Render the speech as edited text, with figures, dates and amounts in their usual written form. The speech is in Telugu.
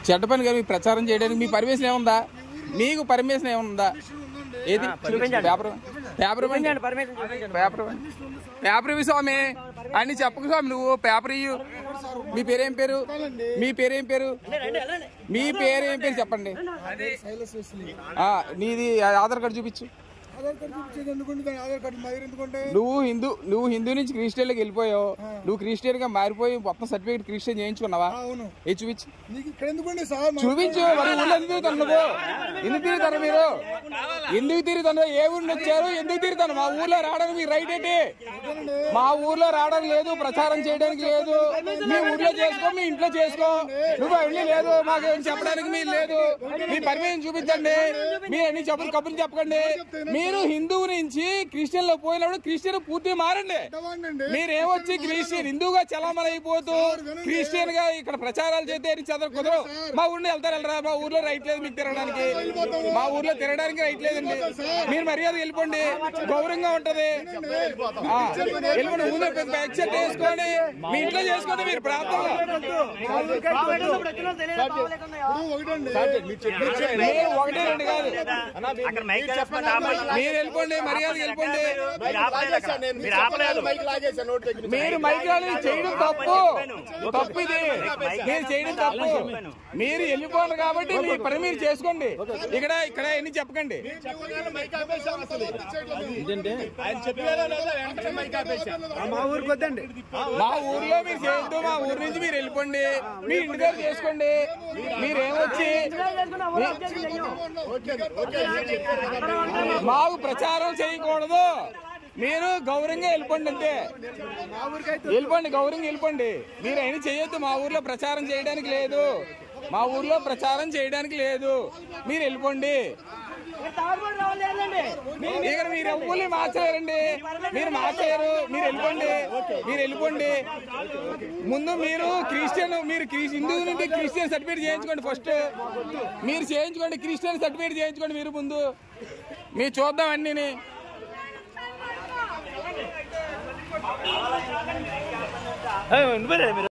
చెడ్డ పని గారు ప్రచారం చేయడానికి మీ పర్మిషన్ ఏముందా? మీకు పర్మిషన్ ఏముందా? ఏది పేపర్ ఇవి స్వామి అని చెప్పకు స్వామి. నువ్వు పేపర్ ఇయ్యు. మీ పేరేం పేరు? మీ పేరేం పేరు? మీ పేరేం పేరు చెప్పండి. నీది ఆధార్ కార్డు చూపించు. నువ్వు హిందూ నుంచి క్రిస్టియన్లోకి వెళ్ళిపోయావు. నువ్వు క్రిస్టియన్ గా మారిపోయి మొత్తం సర్టిఫికేట్ క్రిస్టియన్ చేయించుకున్నావా? ఏ చూపించు. చూపించు. మరి ఊళ్ళో ఎందుకు తిరుగుతాను? ఎందుకు తిరుగుతాను మీరు? ఎందుకు తిరుగుతాను? ఏ ఊరిని వచ్చారు? ఎందుకు తిరుగుతాను? మా ఊర్లో రావడానికి మీ రైట్ ఏంటి? మా ఊర్లో రావడానికి లేదు, ప్రచారం చేయడానికి లేదు. మీ ఊర్లో చేసుకో, మీ ఇంట్లో చేసుకో. నువ్వు అన్ని లేదు, మాకు చెప్పడానికి మీరు లేదు. మీ పర్మిషన్ చూపించండి. మీరు అన్ని కబుర్లు చెప్పకండి. మీరు హిందువు నుంచి క్రిస్టియన్ లో పోయినప్పుడు క్రిస్టియన్ పూర్తిగా మారండి. మీరేమొచ్చి క్రిస్టియన్ హిందూగా చలామణి అయిపోతూ క్రిస్టియన్ గా ఇక్కడ ప్రచారాలు చేస్తే చదవరు కుదరవు. మా ఊరిని వెళ్ళరా? మా ఊర్లో రైట్ లేదు మీకు తిరగడానికి. మా ఊర్లో తిరగడానికి రైట్ లేదండి. మీరు మర్యాద వెళ్ళిపోండి, గౌరవంగా ఉంటది. వెళ్ళిపోండి. ఊళ్ళో ఎక్సెప్ట్ చేసుకోండి, మీ ఇంట్లో చేసుకోండి. మీరు ప్రార్థన ఒకటి రెండు కాదు. మీరు వెళ్ళిపోండి, మర్యాద వెళ్ళిపోండి. మీరు మైక్ చేయడం తప్పు. ఇది మీరు చేయడం తప్పు. మీరు వెళ్ళిపోండి కాబట్టి మీ పని మీరు చేసుకోండి. ఇక్కడ ఎన్ని చెప్పకండి. మా ఊర్లో మీరు చేయొద్దు. మా ఊరు నుంచి మీరు వెళ్ళిపోండి, మీ ఇంటి దగ్గర చేసుకోండి. మీరేమొచ్చి మాకు ప్రచారం చేయకూడదు. మీరు గౌరవంగా వెళ్ళిపోండి, అంతే. వెళ్ళిపోండి, గౌరవంగా వెళ్ళిపోండి. మీరు అయినా చేయొద్దు. మా ఊర్లో ప్రచారం చేయడానికి లేదు. మా ఊర్లో ప్రచారం చేయడానికి లేదు. మీరు వెళ్ళిపోండి. ఇక్కడ మీరు ఎవ్వరు మార్చలేరండి. మీరు మార్చలేరు. మీరు వెళ్ళిపోండి. ముందు మీరు క్రిస్టియన్, మీరు హిందూ నుండి క్రిస్టియన్ సర్టిఫికేట్ చేయించుకోండి. ఫస్ట్ మీరు చేయించుకోండి, క్రిస్టియన్ సర్టిఫికేట్ చేయించుకోండి. మీరు ముందు మీరు చూద్దాం అన్నీ.